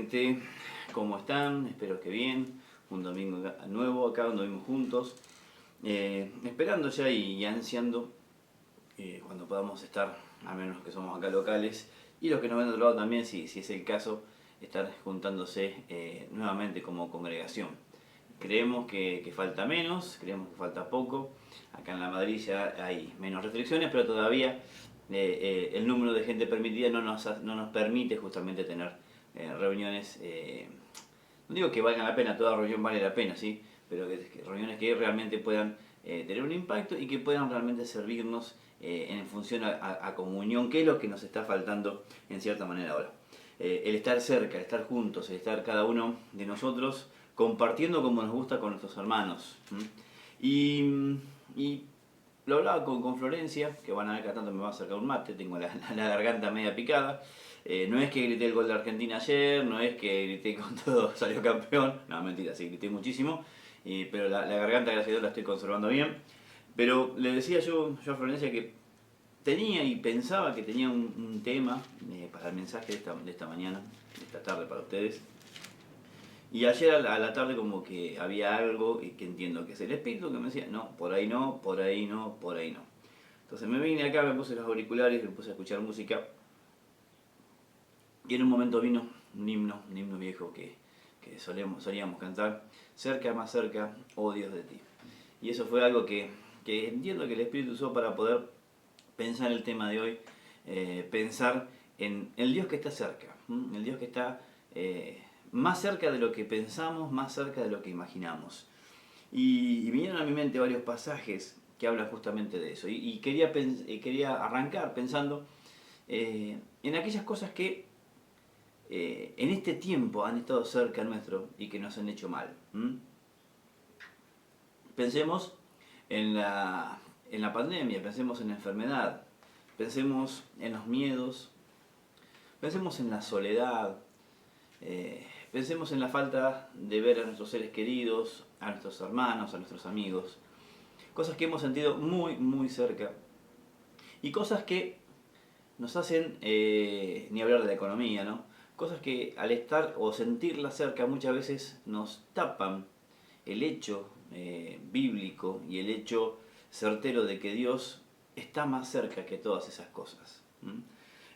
gente, ¿cómo están? Espero que bien. Un domingo nuevo acá, un domingo juntos. Esperando ya y ansiando cuando podamos estar, al menos los que somos acá locales, y los que nos ven de otro lado también, si es el caso, estar juntándose nuevamente como congregación. Creemos que falta menos, creemos que falta poco. Acá en la Madrid ya hay menos restricciones, pero todavía el número de gente permitida no nos permite justamente tener reuniones. No digo que valgan la pena, toda reunión vale la pena, ¿sí? Pero que reuniones que realmente puedan tener un impacto y que puedan realmente servirnos en función a comunión, que es lo que nos está faltando en cierta manera ahora. El estar cerca, el estar juntos, el estar cada uno de nosotros compartiendo como nos gusta con nuestros hermanos. Y lo hablaba con Florencia, que van a ver que tanto me va a acercar un mate, tengo la garganta media picada. No es que grité el gol de Argentina ayer, no es que grité con todo, salió campeón. No, mentira, sí, grité muchísimo. Pero la garganta, gracias a Dios, la estoy conservando bien. Pero le decía yo a Florencia que tenía y pensaba que tenía un tema para el mensaje de esta mañana, de esta tarde para ustedes. Y ayer a la tarde como que había algo que entiendo que es el espíritu que me decía, no, por ahí no, por ahí no, por ahí no. Entonces me vine acá, me puse los auriculares, me puse a escuchar música. Y en un momento vino un himno viejo que solíamos cantar, cerca, más cerca, oh Dios de ti. Y eso fue algo que entiendo que el Espíritu usó para poder pensar el tema de hoy, pensar en el Dios que está cerca, el Dios que está más cerca de lo que pensamos, más cerca de lo que imaginamos. Y vinieron a mi mente varios pasajes que hablan justamente de eso. Y quería arrancar pensando en aquellas cosas que en este tiempo han estado cerca nuestro y que nos han hecho mal. Pensemos en la pandemia, pensemos en la enfermedad, pensemos en los miedos, pensemos en la soledad, pensemos en la falta de ver a nuestros seres queridos, a nuestros hermanos, a nuestros amigos. Cosas que hemos sentido muy, muy cerca. Y cosas que nos hacen, ni hablar de la economía, ¿no? Cosas que al estar o sentirla cerca muchas veces nos tapan el hecho bíblico y el hecho certero de que Dios está más cerca que todas esas cosas.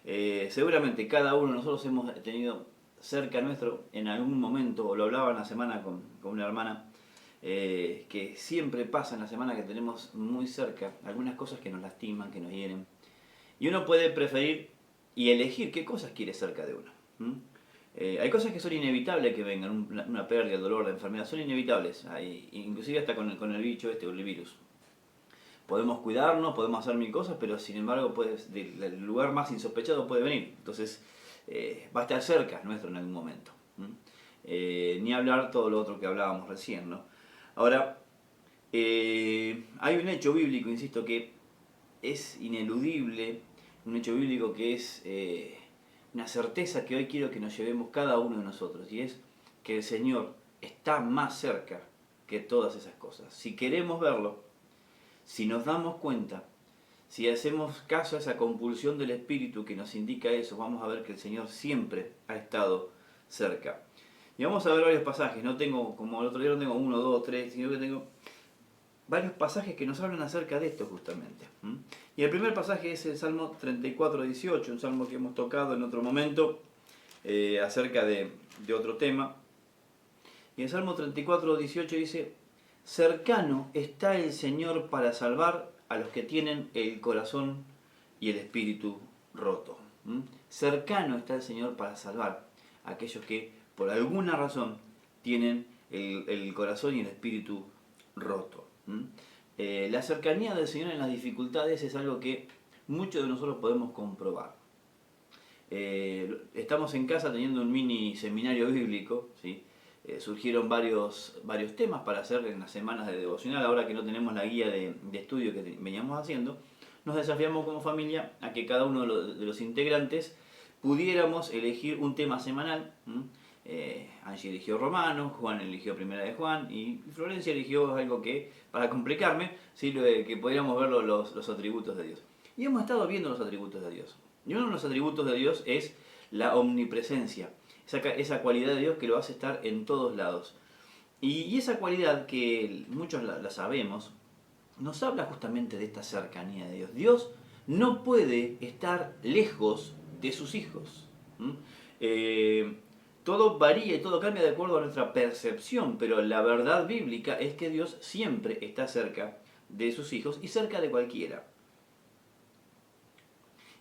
Seguramente cada uno de nosotros hemos tenido cerca nuestro en algún momento, o lo hablaba en la semana con una hermana, que siempre pasa en la semana que tenemos muy cerca algunas cosas que nos lastiman, que nos hieren. Y uno puede preferir y elegir qué cosas quiere cerca de uno. Hay cosas que son inevitables que vengan, una pérdida, el dolor, la enfermedad, son inevitables, inclusive hasta con el bicho o el virus. Podemos cuidarnos, podemos hacer mil cosas, pero sin embargo del lugar más insospechado puede venir. Entonces va a estar cerca nuestro en algún momento. Ni hablar todo lo otro que hablábamos recién, ¿no? Ahora, hay un hecho bíblico, insisto, que es ineludible, un hecho bíblico que es una certeza que hoy quiero que nos llevemos cada uno de nosotros, y es que el Señor está más cerca que todas esas cosas. Si queremos verlo, si nos damos cuenta, si hacemos caso a esa compulsión del Espíritu que nos indica eso, vamos a ver que el Señor siempre ha estado cerca. Y vamos a ver varios pasajes, no tengo, como el otro día no tengo uno, dos, tres, sino que tengo varios pasajes que nos hablan acerca de esto justamente. Y el primer pasaje es el Salmo 34, 18, un salmo que hemos tocado en otro momento acerca de otro tema. Y el Salmo 34, 18 dice: cercano está el Señor para salvar a los que tienen el corazón y el espíritu roto. Cercano está el Señor para salvar a aquellos que por alguna razón tienen el corazón y el espíritu roto. La cercanía del Señor en las dificultades es algo que muchos de nosotros podemos comprobar. Estamos en casa teniendo un mini seminario bíblico, ¿sí? Surgieron varios temas para hacer en las semanas de devocional. Ahora que no tenemos la guía de estudio que veníamos haciendo, nos desafiamos como familia a que cada uno de los integrantes pudiéramos elegir un tema semanal. Angie eligió Romanos, Juan eligió Primera de Juan y Florencia eligió algo que, para complicarme, ¿sí? Que pudiéramos ver los atributos de Dios. Y hemos estado viendo los atributos de Dios. Y uno de los atributos de Dios es la omnipresencia, esa cualidad de Dios que lo hace estar en todos lados. Y esa cualidad que muchos la sabemos, nos habla justamente de esta cercanía de Dios. Dios no puede estar lejos de sus hijos. ¿Mm? Todo varía y todo cambia de acuerdo a nuestra percepción, pero la verdad bíblica es que Dios siempre está cerca de sus hijos y cerca de cualquiera.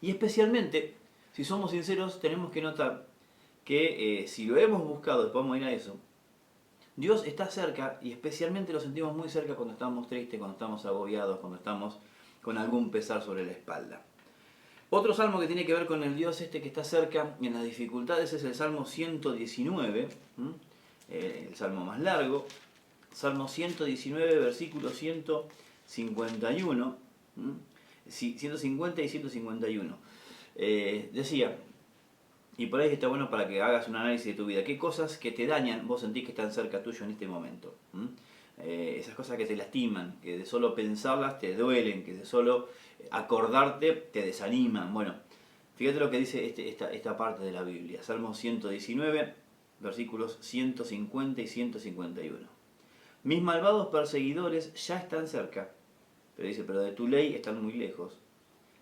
Y especialmente, si somos sinceros, tenemos que notar que si lo hemos buscado, después vamos a ir a eso, Dios está cerca y especialmente lo sentimos muy cerca cuando estamos tristes, cuando estamos agobiados, cuando estamos con algún pesar sobre la espalda. Otro salmo que tiene que ver con el Dios que está cerca en las dificultades es el Salmo 119, el salmo más largo, Salmo 119, versículo 151, 150 y 151. Decía, y por ahí está bueno para que hagas un análisis de tu vida. ¿Qué cosas que te dañan vos sentís que están cerca tuyo en este momento? Esas cosas que te lastiman, que de solo pensarlas te duelen, que de solo acordarte te desaniman. Bueno, fíjate lo que dice esta parte de la Biblia. Salmo 119, versículos 150 y 151. Mis malvados perseguidores ya están cerca. Pero dice, pero de tu ley están muy lejos.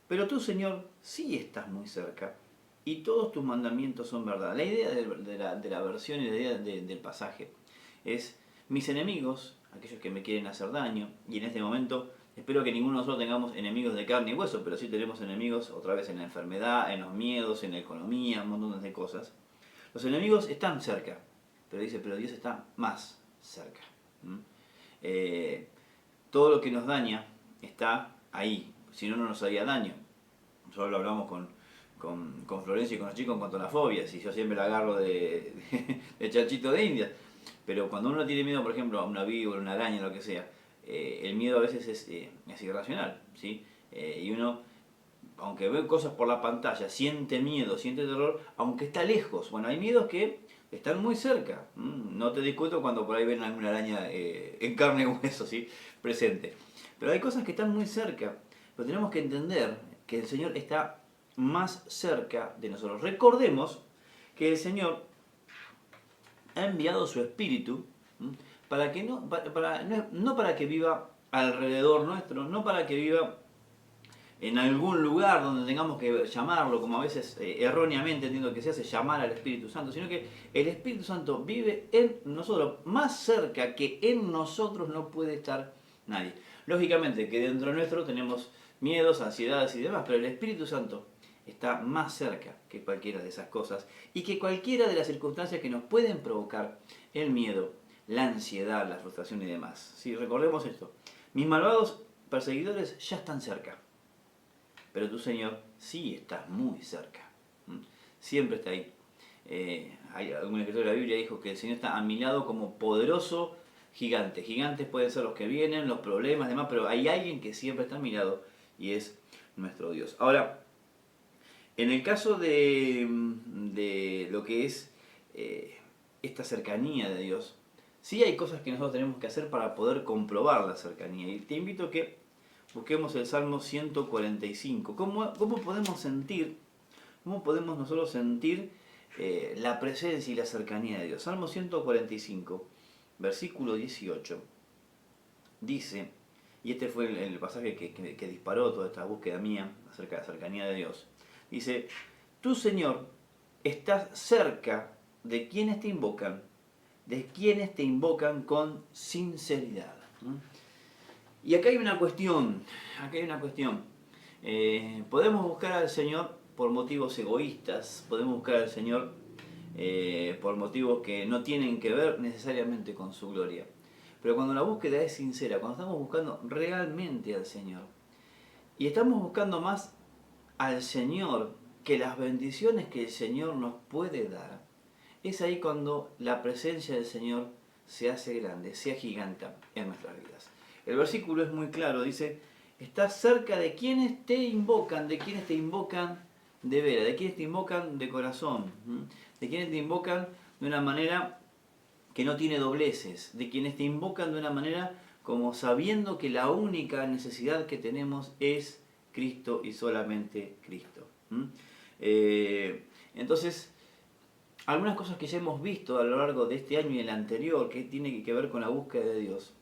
Pero tú, Señor, sí estás muy cerca. Y todos tus mandamientos son verdad. La idea de la versión y la idea del pasaje es: mis enemigos, aquellos que me quieren hacer daño, y en este momento espero que ninguno de nosotros tengamos enemigos de carne y hueso, pero sí tenemos enemigos otra vez en la enfermedad, en los miedos, en la economía, un montón de cosas. Los enemigos están cerca, pero dice, pero Dios está más cerca. Todo lo que nos daña está ahí, si no, no nos haría daño. Nosotros lo hablamos con Florencia y con los chicos en cuanto a las fobias, y yo siempre la agarro de chanchito de India. Pero cuando uno tiene miedo, por ejemplo, a una víbora, una araña, lo que sea, el miedo a veces es irracional, ¿sí? Y uno, aunque ve cosas por la pantalla, siente miedo, siente terror, aunque está lejos. Bueno, hay miedos que están muy cerca. No te discuto cuando por ahí ven alguna araña en carne y hueso, ¿sí? Presente. Pero hay cosas que están muy cerca. Pero tenemos que entender que el Señor está más cerca de nosotros. Recordemos que el Señor ha enviado su Espíritu para que no para que viva alrededor nuestro, no para que viva en algún lugar donde tengamos que llamarlo, como a veces erróneamente entiendo que se hace llamar al Espíritu Santo, sino que el Espíritu Santo vive en nosotros, más cerca que en nosotros no puede estar nadie. Lógicamente que dentro nuestro tenemos miedos, ansiedades y demás, pero el Espíritu Santo está más cerca que cualquiera de esas cosas y que cualquiera de las circunstancias que nos pueden provocar el miedo, la ansiedad, la frustración y demás. Sí, recordemos esto. Mis malvados perseguidores ya están cerca, pero tu Señor sí está muy cerca. Siempre está ahí. Hay algún escritor de la Biblia dijo que el Señor está a mi lado como poderoso gigante. Gigantes pueden ser los que vienen, los problemas, demás, pero hay alguien que siempre está a mi lado y es nuestro Dios. Ahora, en el caso de lo que es esta cercanía de Dios, sí hay cosas que nosotros tenemos que hacer para poder comprobar la cercanía. Y te invito a que busquemos el Salmo 145. ¿Cómo podemos sentir, cómo podemos nosotros sentir la presencia y la cercanía de Dios? Salmo 145, versículo 18, dice, y este fue el pasaje que disparó toda esta búsqueda mía acerca de la cercanía de Dios. Dice, tú, Señor, estás cerca de quienes te invocan con sinceridad. Y acá hay una cuestión, podemos buscar al Señor por motivos egoístas, podemos buscar al Señor por motivos que no tienen que ver necesariamente con su gloria. Pero cuando la búsqueda es sincera, cuando estamos buscando realmente al Señor, y estamos buscando más al Señor que las bendiciones que el Señor nos puede dar, es ahí cuando la presencia del Señor se hace grande, se agiganta en nuestras vidas. El versículo es muy claro, dice, estás cerca de quienes te invocan, de vera, de quienes te invocan de corazón, de quienes te invocan de una manera que no tiene dobleces, de quienes te invocan de una manera como sabiendo que la única necesidad que tenemos es Cristo y solamente Cristo. Entonces, algunas cosas que ya hemos visto a lo largo de este año y el anterior, que tiene que ver con la búsqueda de Dios,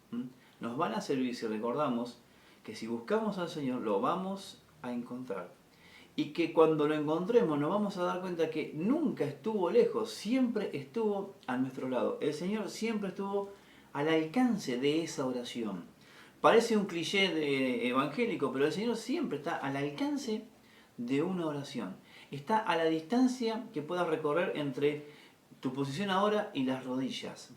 nos van a servir si recordamos que si buscamos al Señor lo vamos a encontrar. Y que cuando lo encontremos nos vamos a dar cuenta que nunca estuvo lejos, siempre estuvo a nuestro lado. El Señor siempre estuvo al alcance de esa oración. Parece un cliché evangélico, pero el Señor siempre está al alcance de una oración. Está a la distancia que puedas recorrer entre tu posición ahora y las rodillas.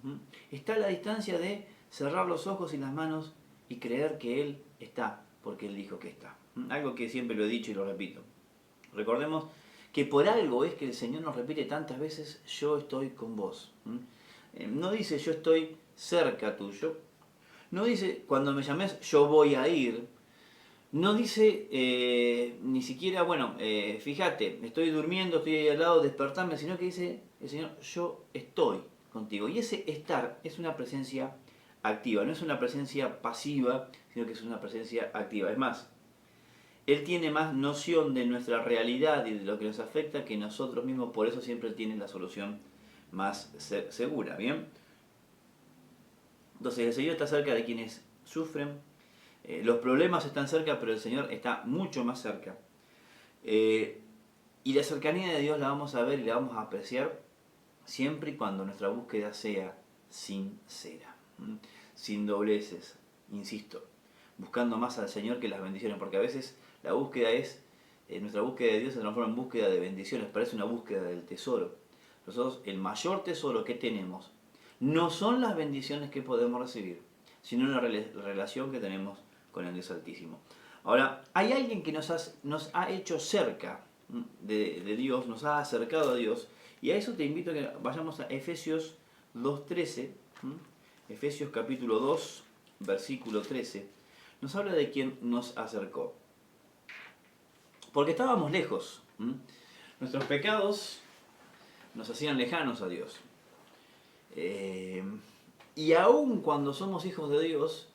Está a la distancia de cerrar los ojos y las manos y creer que Él está, porque Él dijo que está. Algo que siempre lo he dicho y lo repito. Recordemos que por algo es que el Señor nos repite tantas veces, yo estoy con vos. No dice yo estoy cerca tuyo. No dice cuando me llames yo voy a ir. No dice ni siquiera, bueno, fíjate, estoy durmiendo, estoy ahí al lado, despertarme, sino que dice el Señor, yo estoy contigo. Y ese estar es una presencia activa, no es una presencia pasiva, sino que es una presencia activa. Es más, Él tiene más noción de nuestra realidad y de lo que nos afecta que nosotros mismos, por eso siempre tiene la solución más segura, ¿bien? Entonces el Señor está cerca de quienes sufren, los problemas están cerca, pero el Señor está mucho más cerca. Y la cercanía de Dios la vamos a ver y la vamos a apreciar siempre y cuando nuestra búsqueda sea sincera, sin dobleces, insisto, buscando más al Señor que las bendiciones, porque a veces la búsqueda nuestra búsqueda de Dios se transforma en búsqueda de bendiciones, parece una búsqueda del tesoro. Nosotros, el mayor tesoro que tenemos no son las bendiciones que podemos recibir, sino la relación que tenemos con el Dios Altísimo. Ahora, hay alguien que nos ha hecho cerca de Dios, nos ha acercado a Dios, y a eso te invito a que vayamos a Efesios 2.13, Efesios capítulo 2, versículo 13, nos habla de quien nos acercó. Porque estábamos lejos, nuestros pecados nos hacían lejanos a Dios. Y aun cuando somos hijos de Dios,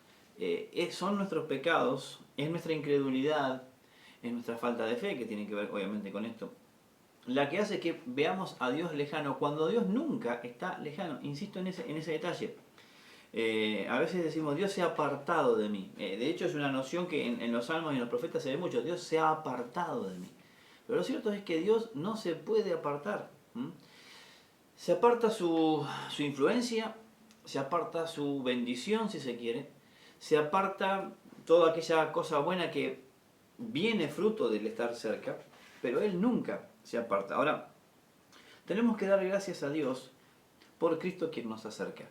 son nuestros pecados, es nuestra incredulidad, es nuestra falta de fe, que tiene que ver obviamente con esto, la que hace que veamos a Dios lejano, cuando Dios nunca está lejano. Insisto en ese detalle. A veces decimos, Dios se ha apartado de mí. De hecho es una noción que en los salmos y en los profetas se ve mucho, Dios se ha apartado de mí. Pero lo cierto es que Dios no se puede apartar. Se aparta su influencia, se aparta su bendición, si se quiere, se aparta toda aquella cosa buena que viene fruto del estar cerca, pero Él nunca se aparta. Ahora, tenemos que dar gracias a Dios por Cristo quien nos acerca.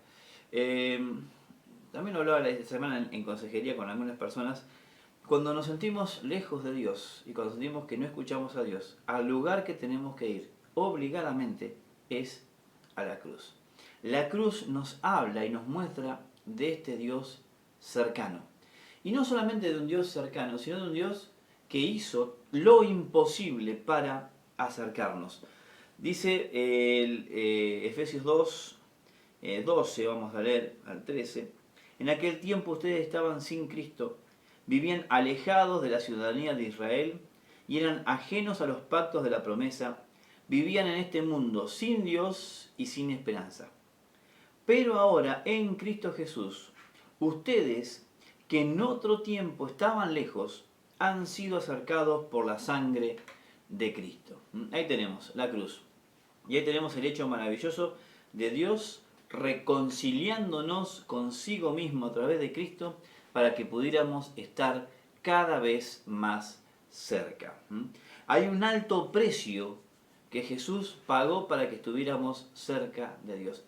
También hablaba esta semana en consejería con algunas personas. Cuando nos sentimos lejos de Dios y cuando sentimos que no escuchamos a Dios, al lugar que tenemos que ir obligadamente es a la cruz. La cruz nos habla y nos muestra de este Dios cercano. Y no solamente de un Dios cercano, sino de un Dios que hizo lo imposible para acercarnos. Dice Efesios 2, 12, vamos a leer al 13. En aquel tiempo ustedes estaban sin Cristo, vivían alejados de la ciudadanía de Israel y eran ajenos a los pactos de la promesa, vivían en este mundo sin Dios y sin esperanza. Pero ahora, en Cristo Jesús, ustedes que en otro tiempo estaban lejos, han sido acercados por la sangre de Cristo. Ahí tenemos la cruz. Y ahí tenemos el hecho maravilloso de Dios reconciliándonos consigo mismo a través de Cristo para que pudiéramos estar cada vez más cerca. Hay un alto precio que Jesús pagó para que estuviéramos cerca de Dios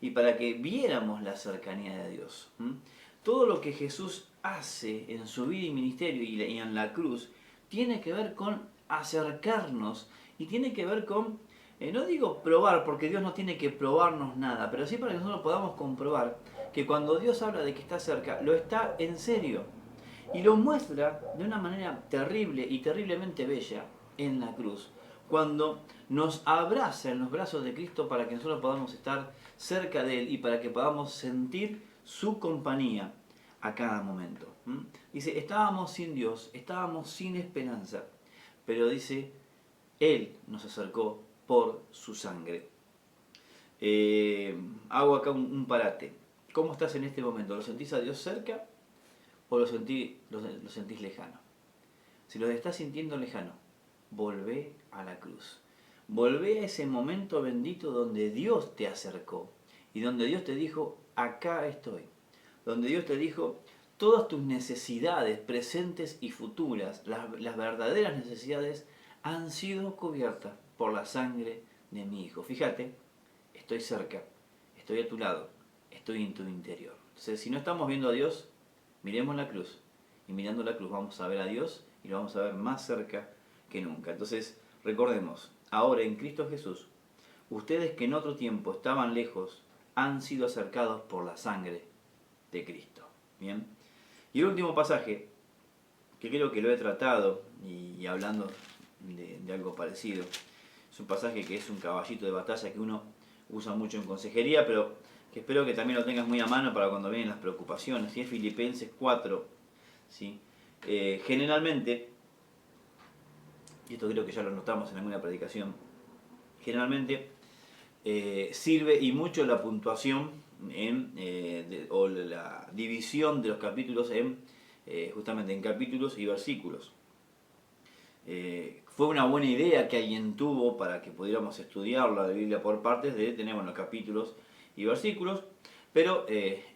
y para que viéramos la cercanía de Dios. Todo lo que Jesús hace en su vida y ministerio y en la cruz tiene que ver con acercarnos y tiene que ver con, no digo probar, porque Dios no tiene que probarnos nada, pero sí para que nosotros podamos comprobar que cuando Dios habla de que está cerca, lo está en serio. Y lo muestra de una manera terrible y terriblemente bella en la cruz, cuando nos abraza en los brazos de Cristo para que nosotros podamos estar cerca de Él y para que podamos sentir su compañía a cada momento. Dice, estábamos sin Dios, estábamos sin esperanza, pero dice, Él nos acercó por su sangre. hago acá un parate. ¿Cómo estás en este momento? ¿Lo sentís a Dios cerca o lo sentís lejano? Si lo estás sintiendo lejano, volvé a la cruz. Volvé a ese momento bendito donde Dios te acercó y donde Dios te dijo, acá estoy. Donde Dios te dijo, todas tus necesidades presentes y futuras, las verdaderas necesidades, han sido cubiertas por la sangre de mi Hijo. Fíjate, estoy cerca, estoy a tu lado, estoy en tu interior. Entonces, si no estamos viendo a Dios, miremos la cruz. Y mirando la cruz vamos a ver a Dios y lo vamos a ver más cerca que nunca. Entonces, recordemos, ahora en Cristo Jesús, ustedes que en otro tiempo estaban lejos, han sido acercados por la sangre de Cristo. Bien. Y el último pasaje, que creo que lo he tratado, y hablando de algo parecido, es un pasaje que es un caballito de batalla que uno usa mucho en consejería, pero que espero que también lo tengas muy a mano para cuando vienen las preocupaciones, y es Filipenses 4, ¿sí? Generalmente, y esto creo que ya lo notamos en alguna predicación, generalmente sirve y mucho la puntuación o la división de los capítulos justamente en capítulos y versículos. Fue una buena idea que alguien tuvo para que pudiéramos estudiar la Biblia por partes de tener capítulos y versículos, pero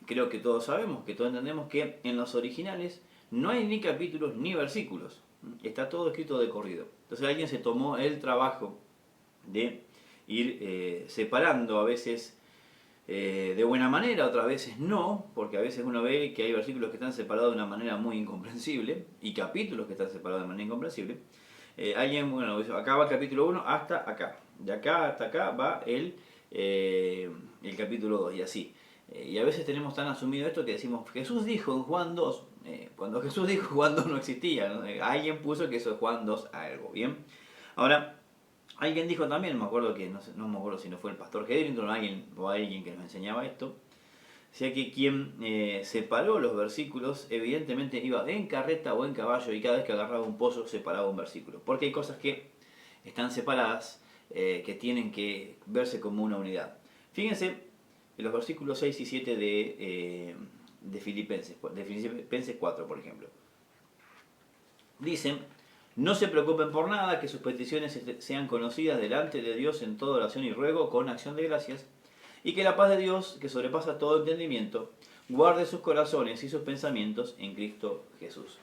creo que todos sabemos, que todos entendemos que en los originales no hay ni capítulos ni versículos, está todo escrito de corrido. Entonces alguien se tomó el trabajo de ir separando, a veces de buena manera, otras veces no, porque a veces uno ve que hay versículos que están separados de una manera muy incomprensible y capítulos que están separados de manera incomprensible. Acá va el capítulo 1 hasta acá, de acá hasta acá va el capítulo 2 y así. Y a veces tenemos tan asumido esto que decimos, Jesús dijo en Juan 2, cuando Jesús dijo Juan 2 no existía, ¿no? Alguien puso que eso es Juan 2 algo, ¿bien? Ahora, alguien dijo también, me acuerdo que, no me acuerdo si no fue el pastor Hedrington o alguien que nos enseñaba esto, decía que quien separó los versículos evidentemente iba en carreta o en caballo y cada vez que agarraba un pozo separaba un versículo. Porque hay cosas que están separadas, que tienen que verse como una unidad. Fíjense en los versículos 6 y 7 de Filipenses 4, por ejemplo. Dicen, no se preocupen por nada, que sus peticiones sean conocidas delante de Dios en toda oración y ruego con acción de gracias, y que la paz de Dios, que sobrepasa todo entendimiento, guarde sus corazones y sus pensamientos en Cristo Jesús.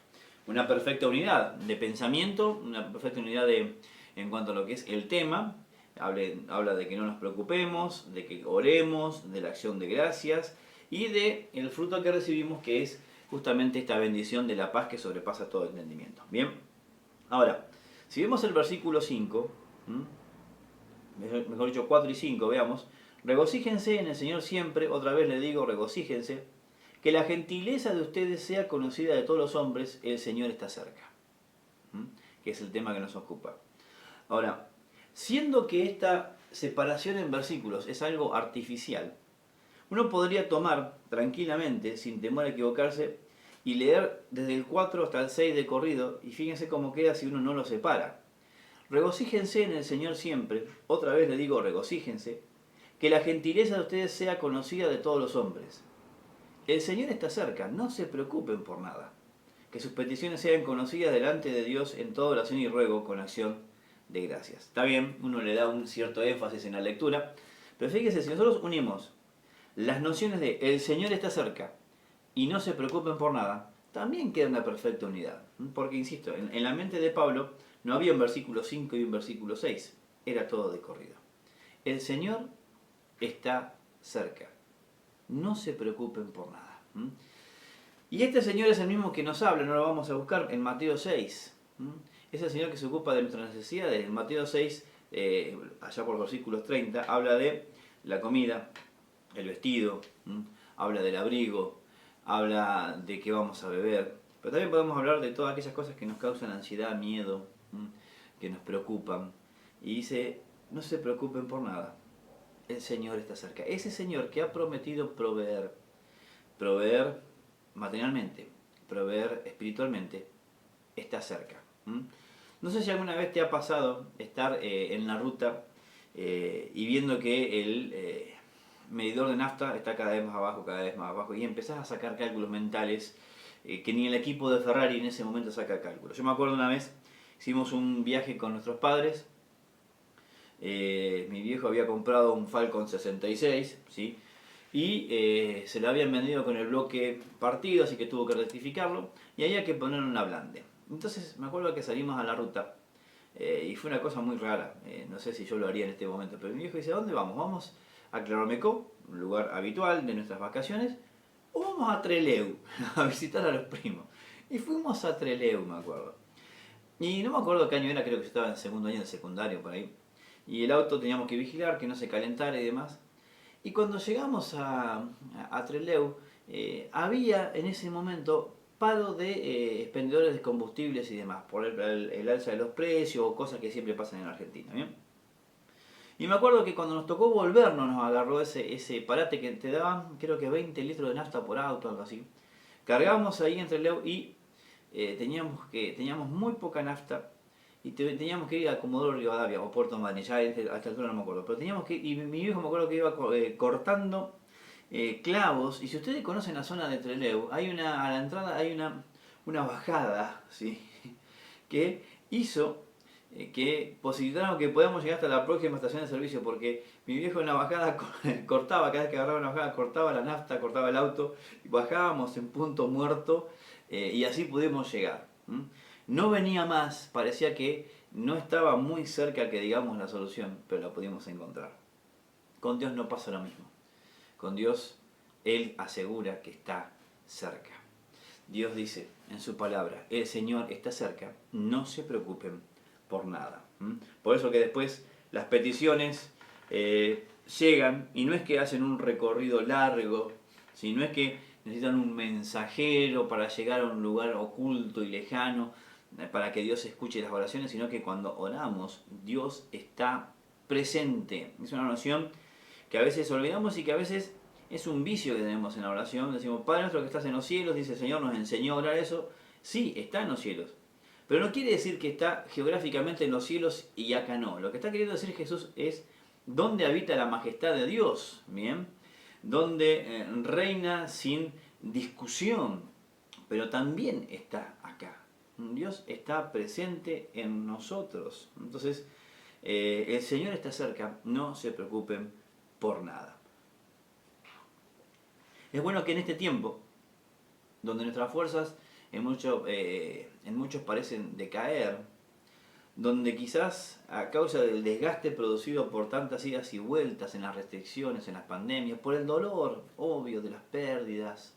Una perfecta unidad de pensamiento, una perfecta unidad en cuanto a lo que es el tema. Habla de que no nos preocupemos, de que oremos, de la acción de gracias y de el fruto que recibimos, que es justamente esta bendición de la paz que sobrepasa todo entendimiento. Bien, ahora, si vemos el versículo 5, mejor dicho 4 y 5, veamos, regocíjense en el Señor siempre, otra vez le digo, regocíjense, que la gentileza de ustedes sea conocida de todos los hombres, el Señor está cerca, que es el tema que nos ocupa. Ahora, siendo que esta separación en versículos es algo artificial, uno podría tomar tranquilamente, sin temor a equivocarse, y leer desde el 4 hasta el 6 de corrido, y fíjense cómo queda si uno no lo separa. Regocíjense en el Señor siempre, otra vez le digo regocíjense, que la gentileza de ustedes sea conocida de todos los hombres. El Señor está cerca, no se preocupen por nada. Que sus peticiones sean conocidas delante de Dios en toda oración y ruego con acción de gracias. Está bien, uno le da un cierto énfasis en la lectura, pero fíjense, si nosotros unimos las nociones de el Señor está cerca y no se preocupen por nada, también queda una perfecta unidad. Porque, insisto, en la mente de Pablo no había un versículo 5 y un versículo 6, era todo de corrido. El Señor está cerca, no se preocupen por nada. Y este Señor es el mismo que nos habla, no lo vamos a buscar, en Mateo 6. Es el Señor que se ocupa de nuestras necesidades. En Mateo 6, allá por versículos 30, habla de la comida, el vestido, habla del abrigo, habla de qué vamos a beber. Pero también podemos hablar de todas aquellas cosas que nos causan ansiedad, miedo, que nos preocupan. Y dice, no se preocupen por nada, el Señor está cerca. Ese Señor que ha prometido proveer materialmente, proveer espiritualmente, está cerca. No sé si alguna vez te ha pasado estar en la ruta y viendo que medidor de nafta está cada vez más abajo, y empezás a sacar cálculos mentales que ni el equipo de Ferrari en ese momento saca cálculos. Yo me acuerdo una vez, hicimos un viaje con nuestros padres, mi viejo había comprado un Falcon 66, ¿sí? Y se lo habían vendido con el bloque partido, así que tuvo que rectificarlo, y había que poner una blande. Entonces me acuerdo que salimos a la ruta, y fue una cosa muy rara, no sé si yo lo haría en este momento, pero mi viejo dice: ¿a dónde vamos? ¿Vamos a Claromecó, un lugar habitual de nuestras vacaciones, o vamos a Trelew a visitar a los primos? Y fuimos a Trelew, me acuerdo. Y no me acuerdo qué año era, creo que yo estaba en segundo año de secundario por ahí. Y el auto teníamos que vigilar, que no se calentara y demás. Y cuando llegamos a Trelew, había en ese momento paro de expendedores de combustibles y demás, por el alza de los precios o cosas que siempre pasan en Argentina. ¿Bien? Y me acuerdo que cuando nos tocó volvernos nos agarró ese parate que te daban, creo que 20 litros de nafta por auto, algo así. Cargábamos ahí en Trelew y teníamos muy poca nafta y teníamos que ir a Comodoro Rivadavia o Puerto Madryn, ya a esta altura no me acuerdo, pero teníamos que, y mi viejo me acuerdo que iba cortando clavos, y si ustedes conocen la zona de Trelew, a la entrada hay una bajada, ¿sí? Que hizo que posibilitaron que podamos llegar hasta la próxima estación de servicio, porque mi viejo en la bajada cortaba, cada vez que agarraba una bajada, cortaba la nafta, cortaba el auto, y bajábamos en punto muerto, y así pudimos llegar. No venía más, parecía que no estaba muy cerca, que digamos, la solución, pero la pudimos encontrar. Con Dios no pasa lo mismo. Con Dios, Él asegura que está cerca. Dios dice en su palabra: el Señor está cerca, no se preocupen por nada. Por eso que después las peticiones llegan, y no es que hacen un recorrido largo, sino es que necesitan un mensajero para llegar a un lugar oculto y lejano, para que Dios escuche las oraciones, sino que cuando oramos, Dios está presente. Es una noción que a veces olvidamos y que a veces es un vicio que tenemos en la oración. Decimos: Padre nuestro que estás en los cielos, dice el Señor, nos enseñó a orar eso. Sí, está en los cielos, pero no quiere decir que está geográficamente en los cielos y acá no. Lo que está queriendo decir Jesús es dónde habita la majestad de Dios, ¿bien? Donde reina sin discusión, pero también está acá. Dios está presente en nosotros. Entonces, el Señor está cerca, no se preocupen por nada. Es bueno que en este tiempo, donde nuestras fuerzas en muchos parecen decaer, donde quizás a causa del desgaste producido por tantas idas y vueltas en las restricciones, en las pandemias, por el dolor obvio de las pérdidas,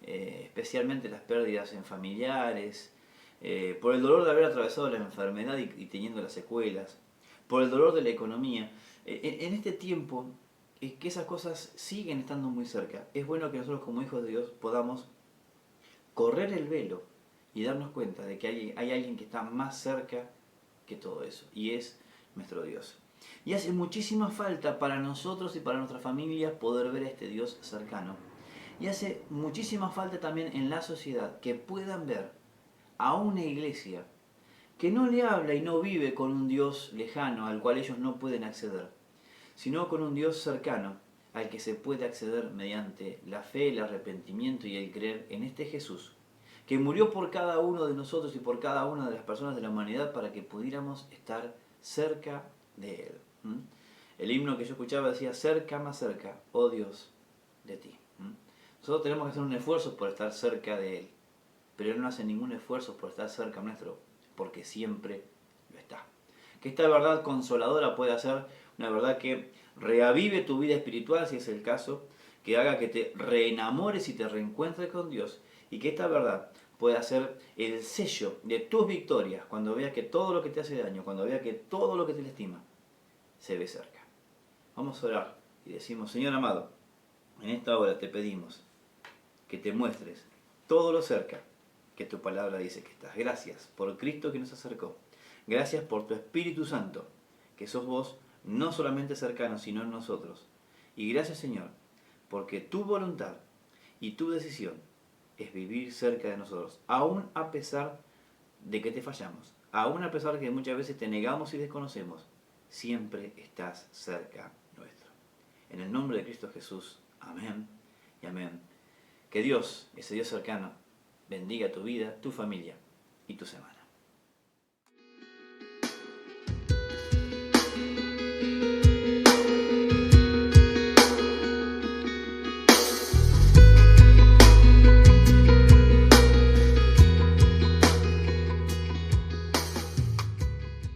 especialmente las pérdidas en familiares, por el dolor de haber atravesado la enfermedad y teniendo las secuelas, por el dolor de la economía, en este tiempo que esas cosas siguen estando muy cerca, es bueno que nosotros como hijos de Dios podamos correr el velo y darnos cuenta de que hay alguien que está más cerca que todo eso, y es nuestro Dios. Y hace muchísima falta para nosotros y para nuestras familias poder ver a este Dios cercano. Y hace muchísima falta también en la sociedad que puedan ver a una iglesia que no le habla y no vive con un Dios lejano al cual ellos no pueden acceder, sino con un Dios cercano al que se puede acceder mediante la fe, el arrepentimiento y el creer en este Jesús, que murió por cada uno de nosotros y por cada una de las personas de la humanidad para que pudiéramos estar cerca de Él. El himno que yo escuchaba decía: cerca, más cerca, oh Dios, de ti. Nosotros tenemos que hacer un esfuerzo por estar cerca de Él, pero Él no hace ningún esfuerzo por estar cerca nuestro, porque siempre lo está. Que esta verdad consoladora pueda ser una verdad que reavive tu vida espiritual, si es el caso, que haga que te reenamores y te reencuentres con Dios, y que esta verdad pueda ser el sello de tus victorias cuando veas que todo lo que te hace daño, cuando veas que todo lo que te lastima, se ve cerca. Vamos a orar y decimos: Señor amado, en esta hora te pedimos que te muestres todo lo cerca que tu palabra dice que estás. Gracias por Cristo que nos acercó. Gracias por tu Espíritu Santo, que sos vos no solamente cercano, sino en nosotros. Y gracias, Señor, porque tu voluntad y tu decisión es vivir cerca de nosotros, aún a pesar de que te fallamos, aún a pesar de que muchas veces te negamos y desconocemos, siempre estás cerca nuestro. En el nombre de Cristo Jesús. Amén y amén. Que Dios, ese Dios cercano, bendiga tu vida, tu familia y tu semana.